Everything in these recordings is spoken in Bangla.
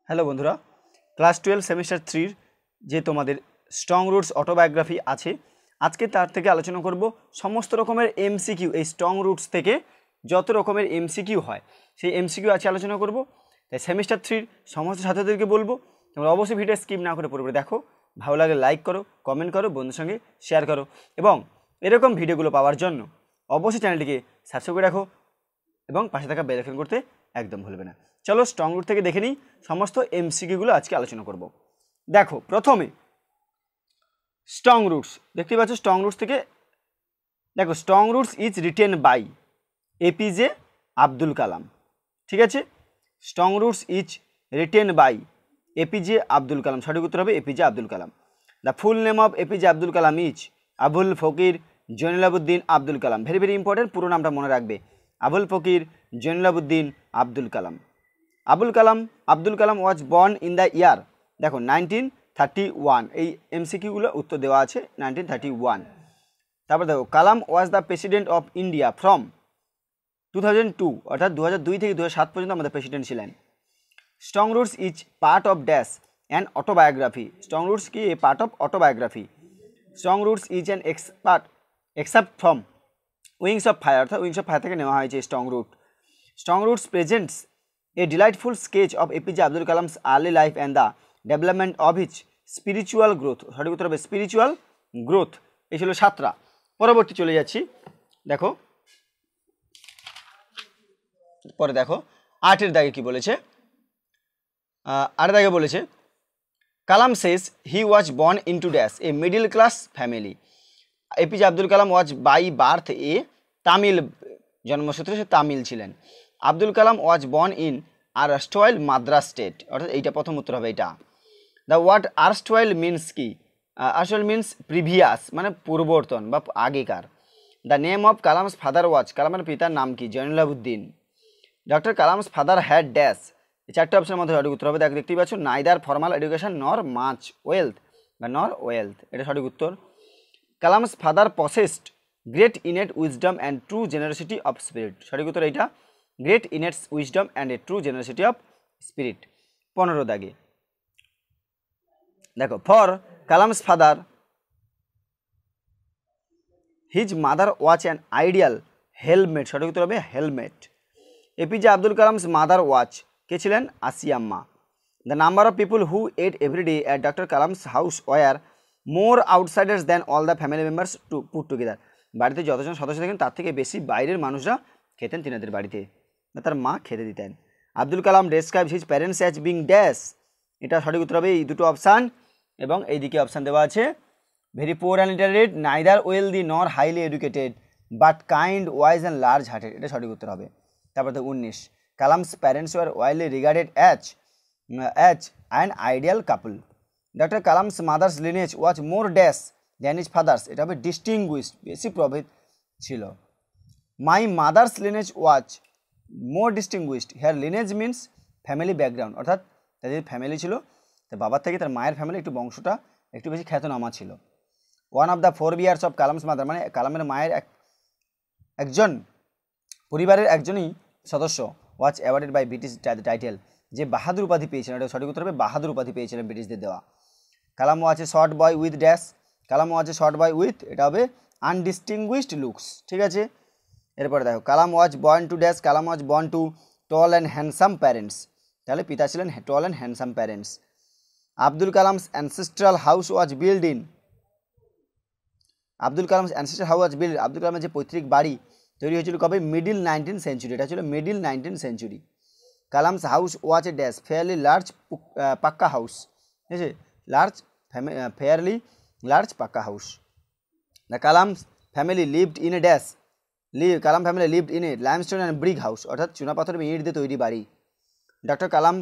হ্যালো বন্ধুরা, ক্লাস 12 সেমিস্টার 3 যে তোমাদের স্ট্রং রুটস অটোবায়োগ্রাফি আছে, আজকে তার থেকে আলোচনা করব সমস্ত রকমের এমসিকিউ। এই স্ট্রং রুটস থেকে যত রকমের এমসিকিউ হয় সেই এমসিকিউ আছে আলোচনা করব। তাই সেমিস্টার 3 সমস্ত ছাত্রদেরকে বলবো তোমরা অবশ্যই ভিডিও স্কিপ না করে পুরোপুরি দেখো। ভালো লাগে লাইক করো, কমেন্ট করো, বন্ধুদের সঙ্গে শেয়ার করো এবং এরকম ভিডিওগুলো পাওয়ার জন্য অবশ্যই চ্যানেলটিকে সাবস্ক্রাইব করে রাখো এবং পাশে থাকা বেল আইকন করতে একদম ভুলবে না। চলো স্ট্রং রুট থেকে দেখে নিই সমস্ত এমসিকিউগুলো আজকে আলোচনা করব। দেখো প্রথমে স্ট্রং রুটস দেখতে পাচ্ছ। স্ট্রং রুটস থেকে দেখো, strong roots is written by APJ Abdul Kalam. ঠিক আছে, strong roots is written by APJ Abdul Kalam, সঠিক উত্তর হবে APJ Abdul Kalam. The full name of APJ Abdul Kalam is Avul Pakir Jainulabdeen Abdul Kalam. Very very important, পুরো নামটা মনে রাখবে, Avul Pakir Jainulabdeen Abdul Kalam. Abdul Kalam was born in the year, দেখো 1931, এই এমসিকিউগুলো উত্তর দেওয়া আছে 1931। তারপর দেখো, Kalam was the president of India from 2002, অর্থাৎ 2002 থেকে 2007 পর্যন্ত আমাদের প্রেসিডেন্ট ছিলেন। Strong roots is part of dash and autobiography. Strong roots কি? A part of autobiography. Strong roots is an excerpt from wings of fire, অর্থাৎ উইংস অফ ফায়ার থেকে নেওয়া হয়েছে strong root. Strong roots presents a delightful sketch of APJ Abdul Kalam's early life and the development of his spiritual growth। সঠিক উত্তর হবে স্পিরিচুয়াল গ্রোথ। এই ছিল 7টা। পরবর্তী চলে যাচ্ছি, দেখো পরে দেখো 8-এর দাগে কি বলেছে। 8-এর দাগে বলেছে, Kalam says he was born into dash a middle class family. APJ Abdul Kalam was by birth a Tamil, জন্মসূত্রে সে তামিল ছিলেন। Abdul Kalam was born in erstwhile Madras state, অর্থাৎ এইটা প্রথম উত্তর হবে এটা। দ্য ওয়ার্ড আরস্টওয়াইল মিনস কি? আরস্টওয়াইল মিনস প্রিভিয়াস, মানে পূর্ববর্তন বা আগেকার। The name of Kalam's father was, কালামের পিতার নাম কি? Jainulabdeen. Doctor Kalam's father had dash, এই 4টে অপশনের মধ্যে সঠিক উত্তর হবে। দেখতেই পাচ্ছ, neither formal education nor much wealth বা নর ওয়েলথ, এটা সঠিক উত্তর। Kalam's father possessed great innate wisdom and true generosity of spirit, সঠিক উত্তর এইটা, great innate wisdom and a true generosity of spirit. 15 দাগে দেখো, for Kalam's father his mother was an ideal helpmate, সঠিক উত্তর হবে helpmate. APJ Abdul Kalam's mother was কে ছিলেন? Ashiamma. The number of people who ate every day at doctor Kalam's house were more outsiders than all the family members to put together. বাড়িতে যতজন সদস্য থাকেন তার থেকে বেশি বাইরের মানুষরা খেতেন তিনাদের বাড়িতে, না তার মা খেতে দিতেন। Abdul Kalam describe his parents as being dash, এটা সঠিক উত্তর হবে এই দুটো অপশান এবং এইদিকে অপশান দেওয়া আছে, very poor and literate, neither wealthy nor highly educated but kind wise and large hearted, এটা সঠিক উত্তর হবে। তারপর তো 19, Kalam's parents were widely regarded as an ideal couple. Doctor Kalam's mother's lineage was more dash than his father's, এটা হবে ডিস্টিংগুইশড, বেশি প্রভেদ ছিল। My mother's lineage was more distinguished, here lineage means family background, অর্থাৎ তাদের ফ্যামিলি ছিল, তার বাবার থেকে তার মায়ের ফ্যামিলি একটু বংশটা একটু বেশি খ্যাতনামা ছিল। One of the 4 years of Kalam's mother, মানে কালামের মায়ের একজন পরিবারের একজনই সদস্য, was awarded by British title, যে বাহাদুর উপাধি পেয়েছিলেন, এটা সঠিক উত্তর হবে বাহাদুর উপাধি পেয়েছিলেন ব্রিটিশদের দেওয়া। Kalam was a short boy with dash, Kalam was a short boy with, এটা হবে আনডিস্টিংগুইশড লুকস, ঠিক আছে। এরপরে দেখো, Kalam was born to dash, Kalam was born to tall and handsome parents, তাহলে পিতা ছিলেন tall and handsome parents. Abdul Kalam's ancestral house was built in, Abdul Kalam's ancestral house was built, Abdul কালামের যে পৈতৃক বাড়ি তৈরি হয়েছিল কবে? মিডিল 19th সেঞ্চুরি, এটা ছিল middle 19th century. Kalam's house was a dash fairly large pucca house, ঠিক আছে, fairly large pucca house. The Kalam's family lived in a dash, Kalam family lived in a limestone and brick house, অর্থাৎ চুনাপাথর এবং ইট দিয়ে তৈরি বাড়ি। Doctor Kalam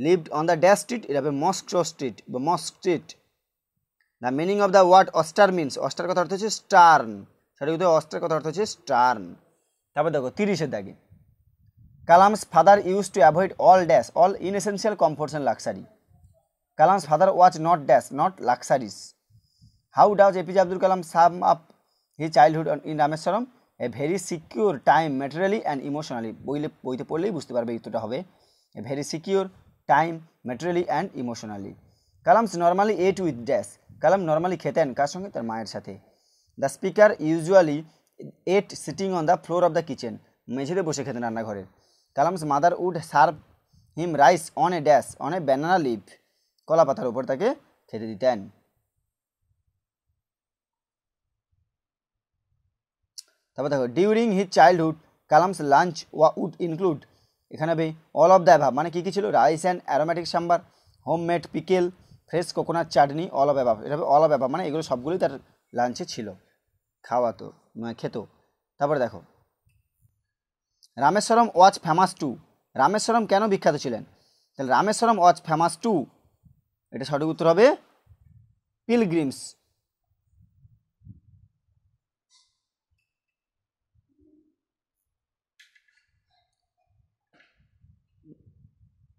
lived on the dash street, এটা হবে মস্কো স্ট্রিট বা Mosque Street. The meaning of the word austere means, austere কথা অর্থ হচ্ছে স্টার্ন, সঠিক উত্তর অস্টার কথা অর্থ হচ্ছে স্টার্ন। তারপর দেখো 30-এর দাগে, Kalam's father use to avoid all dash all inessential comforts and luxury. Kalam's father was not dash not luxuries. How does APJ Abdul Kalam sum up his childhood in Rameswaram? A very secure time materially and emotionally, বইতে পড়লেই বুঝতে পারবে উত্তরটা হবে a very secure time, materially and emotionally. Kalam's normally ate with dash, Kalam normally খেতেন কার সঙ্গে? তার মায়ের সাথে। The speaker usually at sitting on the floor of the kitchen, মেঝেতে বসে খেতেন রান্নাঘরের। Kalam's mother would serve him rice on a dash, on a banana leaf, কলা পাতার উপর তাকে খেতে দিতেন। তারপর দেখো, during his childhood Kalam's lunch would include, এখানে হবে অল অফ দ্য অ্যাভাব, মানে কী কী ছিল? Rice and aromatic sambar, homemade pickle, fresh coconut chutney, all of above. এটা হবে অল অফ অ্যাভাব, মানে এগুলো সবগুলোই তার লাঞ্চে ছিল, খাওয়াতো, খেত। তারপরে দেখো, Rameswaram was famous to, Rameswaram কেন বিখ্যাত ছিলেন? তাহলে রামেশ্বরম ওয়াজ ফেমাস টু, এটা সঠিক উত্তর হবে পিলগ্রিমস।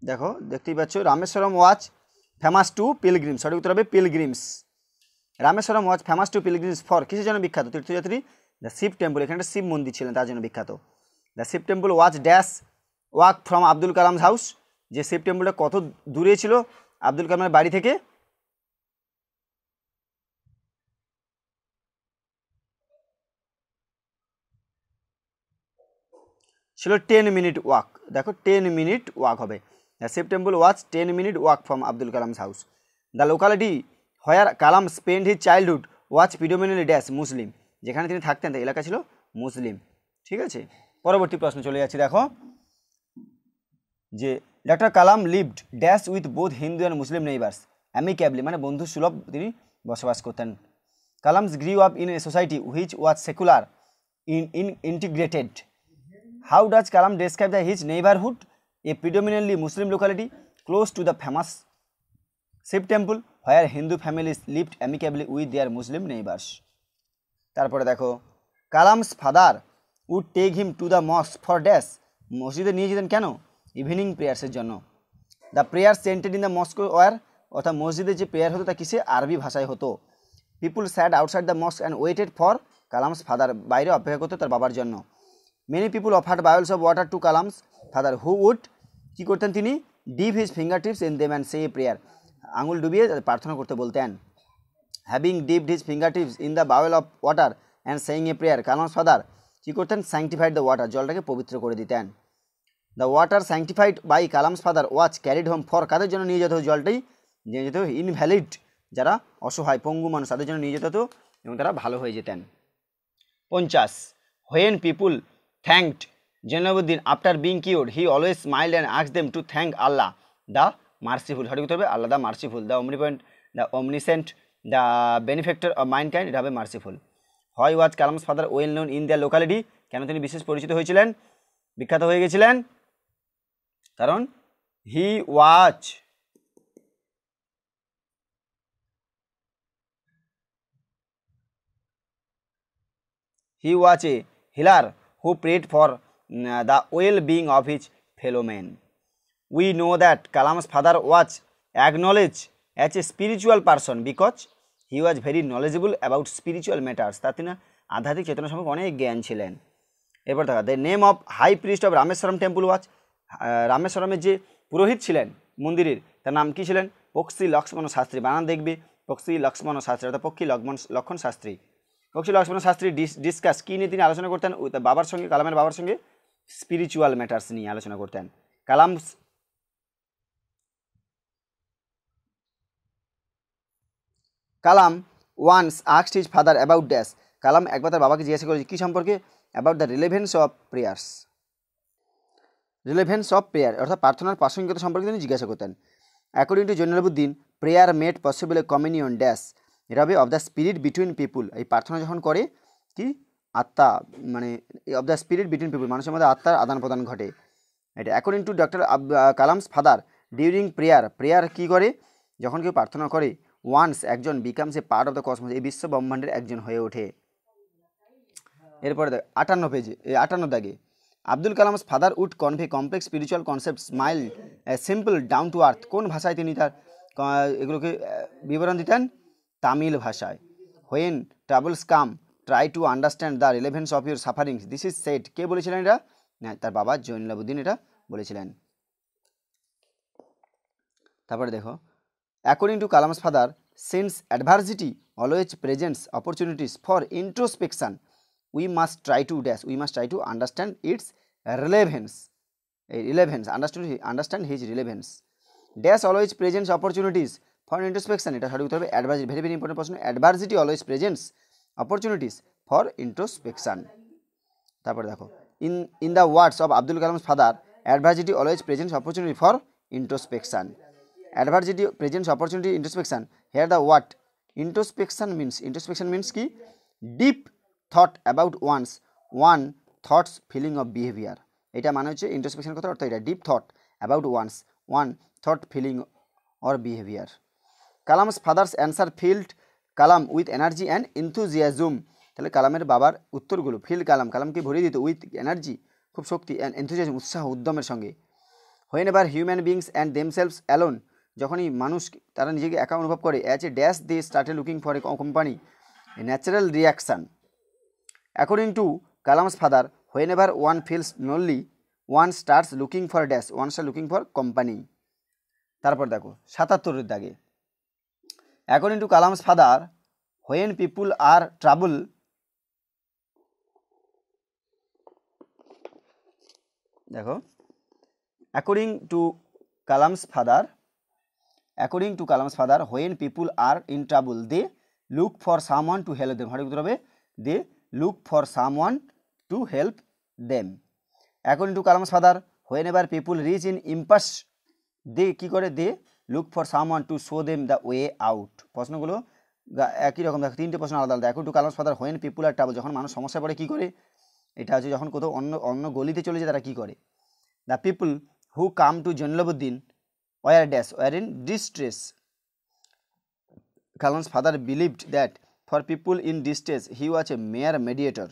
দেখো, দেখতেই পাচ্ছ, Rameswaram was famous to pilgrims, সঠিক উত্তর হবে pilgrims. Rameswaram was famous to pilgrims for, কিসের জন্য বিখ্যাত? তীর্থযাত্রী, দ্য শিব টেম্পল, এখানে একটা শিব মন্দির ছিলেন তার জন্য বিখ্যাত। The Shiva temple was dash walk from Abdul Kalam's house, যে শিব টেম্পলটা কত দূরে ছিল আব্দুল কালামের বাড়ি থেকে? ছিল 10 মিনিট ওয়াক। দেখো 10 মিনিট ওয়াক হবে। The Shiva temple was 10 minute walk from Abdul Kalam's house. The locality where Kalam spend his childhood was predominantly dash Muslim, যেখানে তিনি থাকতেন তাই এলাকা ছিল মুসলিম। ঠিক আছে, পরবর্তী প্রশ্ন চলে যাচ্ছি। দেখো যে doctor Kalam lived dash with both Hindu and Muslim neighbours amicably, মানে বন্ধু সুলভ তিনি বসবাস করতেন। Kalam's grew up in a society which was secular integrated. How does Kalam describe his neighborhood? A predominantly Muslim locality close to the famous Shiv temple where Hindu families lived amicably with their Muslim neighbors. তারপরে দেখো, Kalam's father would take him to the mosque for dash, মসজিদে নিয়ে যেতেন কেন? ইভিনিং প্রেয়ার্সের জন্য। The prayer chanted in the mosque were, অর্থাৎ মসজিদে যে প্রেয়ার হতো তা কিসে? আরবি ভাষায় হতো। People sat outside the mosque and waited for Kalam's father, বাইরে অপেক্ষা করতো তার বাবার জন্য। Many people offered bowls of water to Kalam's father who would, কী করতেন তিনি? Dip his finger tips in them and say a prayer, আঙুল ডুবিয়ে প্রার্থনা করতে বলতেন। Having dipped his finger tips in the bowl of water and saying a prayer, Kalam's father কী করতেন? স্যাংটিফাইড দ্য ওয়াটার, জলটাকে পবিত্র করে দিতেন। The water sanctified by Kalam's father was carried home for, কাদের জন্য নিয়ে যেত জলটাই? নিয়ে যেত ইনভ্যালিড, যারা অসহায় পঙ্গু মানুষ তাদের জন্য নিয়ে যেত হতো এবং তারা ভালো হয়ে যেতেন। 50, when people thanked Jainuddin after being cured, he always smiled and asked them to thank Allah the merciful, সঠিক উত্তর হবে আল্লাহ the merciful, the omnipotent, the omniscient, the benefactor of mankind, এটা হবে merciful. Why was Kalam's father well known in their locality? কেন তিনি বিশেষ পরিচিত হয়েছিলেন, বিখ্যাত হয়ে গেছিলেন? কারণ he was a healer who prayed for the well-being of his fellow men. We know that Kalam's father was acknowledged as a spiritual person because he was very knowledgeable about spiritual matters. তার তিনি আধ্যাত্মিক চেতনা সম্পর্কে অনেক জ্ঞান ছিলেন। এরপর দেখা, the name of high priest of Rameswaram temple was, রামেশ্বরমের যে পুরোহিত ছিলেন মন্দিরের তার নাম কী ছিলেন? পক্ষী লক্ষ্মণ শাস্ত্রী, বানান দেখবে পক্ষী লক্ষ্মণ শাস্ত্রী, অর্থাৎ পক্ষী লক্ষণ শাস্ত্রী। পক্ষী লক্ষ্মণ শাস্ত্রী ডিসকাস কী নিয়ে তিনি আলোচনা করতেন? বাবার সঙ্গে, কালামের বাবার সঙ্গে স্পিরিচুয়াল ম্যাটার্স নিয়ে আলোচনা করতেন। Kalam once asked his father about dash, কালাম একবার তার বাবাকে জিজ্ঞাসা করেছে কী সম্পর্কে? About the relevance of prayers, relevance of prayer অর্থাৎ প্রার্থনার প্রাসঙ্গিকতা সম্পর্কে তিনি জিজ্ঞাসা করতেন। According to Jainulabdeen, prayer made possible a communion dash, এটা হবে of the spirit between people, এই প্রার্থনা যখন করে কি আত্মা, মানে of the spirit between people, মানুষের মধ্যে আত্মার আদান প্রদান ঘটে। এটা according to doctor Kalam's father during prayer কী করে? যখন কেউ প্রার্থনা করে, ওয়ান্স একজন becomes a part of the cosmos, এই বিশ্ব ব্রহ্মাণ্ডের একজন হয়ে ওঠে। এরপরে দেখ 58 পেজে, 58 দাগে, Abdul Kalam's father would convey complex spiritual concept smile simple down to earth, কোন ভাষায় তিনি তার এগুলোকে বিবরণ দিতেন? তামিল ভাষায়। When troubles come try to understand the relevance of your sufferings, this is said, কে বলেছিলেন এটা? না, তার বাবা জৈনুলাবুদ্দিন এটা বলেছিলেন। তারপরে দেখো, according to Kalam's father, since adversity always presents opportunities for introspection, we must try to understand its relevance, understand his relevance. Dash always presents opportunities for introspection, এটা সঠিক উত্তর হবে অ্যাডভার্সিটি। ভেরি ভেরি ইম্পর্টেন্ট প্রশ্ন, adversity always presents opportunities for introspection. তারপরে দেখো, in the words of Abdul Kalam's father, adversity always presents opportunity for introspection. Adversity presents opportunity introspection, here the word introspection means কি, deep thought about one thoughts feeling of behaviour. এটা মানে হচ্ছে ইন্ট্রোস্পেকশন কথা, অর্থাৎ এটা deep thought about one thought feeling or behaviour. Kalam's father's answer filled Kalam with energy and enthusiasm. তাহলে কালামের বাবার উত্তরগুলো ফিল্ড কালামকে ভরিয়ে দিত উইথ এনার্জি, খুব শক্তি, অ্যান্ড এনথুজিয়াজম, উৎসাহ উদ্যমের সঙ্গে। Whenever human beings and themselves alone, যখনই মানুষ তারা নিজেকে একা অনুভব করে, as a dash they started looking for a company, a natural reaction. According to Kalam's father, whenever one feels lonely, one starts looking for dash, one start looking for company. তারপর দেখো 77 দাগে, according to Kalam's father, when people are trouble, দেখো according to Kalam's father, when people are in trouble, they look for someone to help them. সঠিক উত্তর হবে they look for someone to help them. According to Kalam's father, whenever people reach in impasse, they কী করে, they look for someone to show them the way out. প্রশ্নগুলো একই রকম, দেখো 3টে প্রশ্ন আলাদা আলাদা। According to Kalam's father, when people are trouble, যখন মানুষ সমস্যা পড়ে কী করে, এটা হচ্ছে যখন কোথাও অন্য গলিতে চলে যায় তারা কী করে। The people who come to Jainulabdeen were dash, were in distress. Kalam's father believed that for people in distress he was a mere mediator.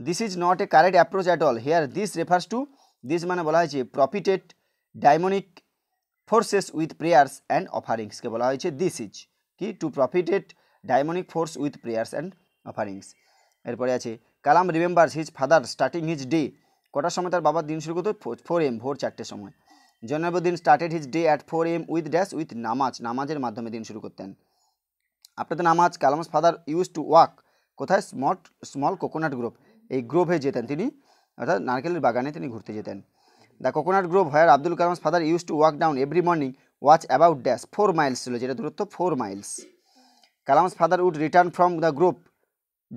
This is not a correct approach at all, here this refers to, this মানে বলা হয়েছে propitiate demonic forces with prayers and অফারিংসকে বলা হয়েছে দিস ইজ কি, to propitiate demonic force with prayers and offerings. এরপরে আছে, Kalam remembers his father starting his day, কটার সময় তার বাবার দিন শুরু করতো, 4 AM, ভোর 4টের সময়। Jainulabdeen started his day at 4 AM with dash, with নামাজের মাধ্যমে দিন শুরু করতেন। আপনাদের নামাজ, Kalam's father use to walk, কোথায়, স্মল কোকোনাট গ্রোভ, এই গ্রোভে যেতেন তিনি, অর্থাৎ নারকেলের বাগানে তিনি ঘুরতে যেতেন। The coconut grove where Abdul Kalam's father use to walk down every morning was about dash 4 miles ছিল, যেটা দূরত্ব 4 miles। Kalam's father would return from the grove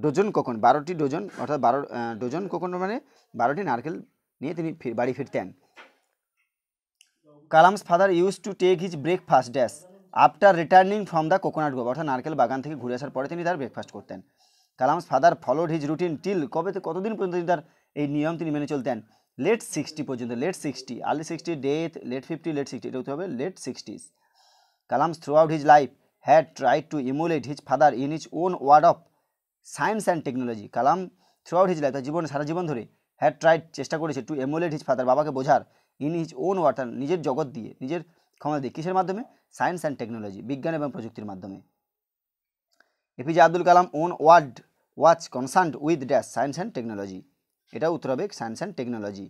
dozen coconuts, 12টি ডজন, অর্থাৎ 12 ডজন কোকন মানে 12টি নারকেল নিয়ে তিনি বাড়ি ফিরতেন। Kalam's father use to take his breakfast dash after returning from the coconut grove, অর্থাৎ নারকেল বাগান থেকে ঘুরে আসার পরে তিনি তার ব্রেকফাস্ট করতেন। Kalam's father followed his routine till, কতদিন পর্যন্ত তিনি তার এই নিয়ম তিনি মেনে চলতেন, late 60 পর্যন্ত, late 60, early 60, ডেথ late 50, late 60, এটা হতে হবে late 60s। Kalam throughout his life had tried to emulate his father in his own world of science and technology. Kalam throughout his life, তার সারা জীবন ধরে, হ্যাড ট্রাইড চেষ্টা করেছে, টু এমুলেট হিজ ফাদার বাবাকে বোঝার, ইন হিজ ওন ওয়ার্ড, তার নিজের জগৎ দিয়ে, নিজের ক্ষমতা দিয়ে, কিসের মাধ্যমে, সায়েন্স অ্যান্ড টেকনোলজি, বিজ্ঞান এবং প্রযুক্তির মাধ্যমে। APJ Abdul Kalam own world was concerned with dash, science and technology, এটা উত্তর হবে science and technology.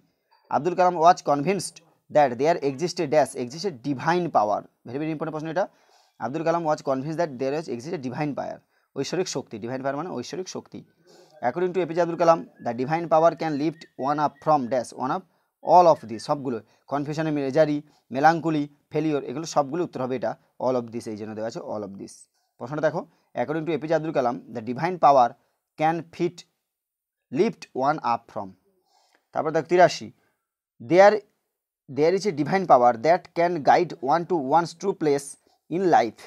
Abdul Kalam was convinced that there existed divine power, very very important প্রশ্ন এটা। Abdul Kalam was convinced that there existed divine power, ঐশ্বরিক শক্তি, ডিভাইন পাওয়ার মানে ঐশ্বরিক শক্তি। According to APJ Abdul Kalam, the divine power can lift one up from dash, one up all of this, সবগুলো, কনফিউশনে মেজারি, মেলাঙ্কুলি, ফেলিওর, এগুলো সবগুলো উত্তর হবে এটা অল অফ দিস, এই জন্য দেওয়া আছে অল অফ দিস। প্রশ্নটা দেখো, according to APJ Abdul Kalam, the divine power can lift one up from. তারপর দেখো 83, there is a divine power that can guide one to one's true place in life,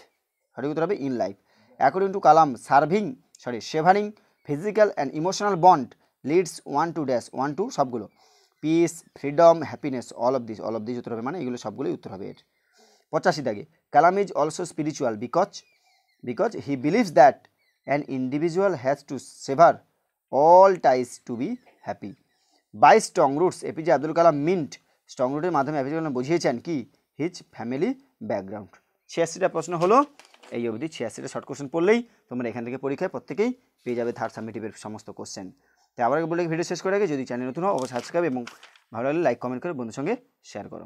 সঠিক উত্তর হবে in life. According to Kalam, severing physical and emotional bond leads one to dash, one to সবগুলো, peace, freedom, happiness, all of these উত্তর হবে, মানে এগুলো সবগুলোই উত্তর হবে এর। 85 দাগে, Kalam is also spiritual because he believes that an individual has to sever all ties to be happy. By strong roots, APJ Abdul Kalam meant, strong রুটের মাধ্যমে এপিজে কালাম বুঝিয়েছেন কি, হিজ ফ্যামিলি ব্যাকগ্রাউন্ড। 86টা প্রশ্ন হলো এই অবধি। 86টা শর্ট কোশ্চেন পড়লেই তোমরা এখান থেকে পরীক্ষায় প্রত্যেকেই পেয়ে যাবে থার্ড সাবমিটিভের সমস্ত কোশ্চেন। তাই আবার বলে ভিডিও শেষ করে আগে যদি চ্যানেল নতুন হও অবশ্যই সাবস্ক্রাইব এবং ভালো লাগলে লাইক কমেন্ট করে বন্ধুর সঙ্গে শেয়ার করো।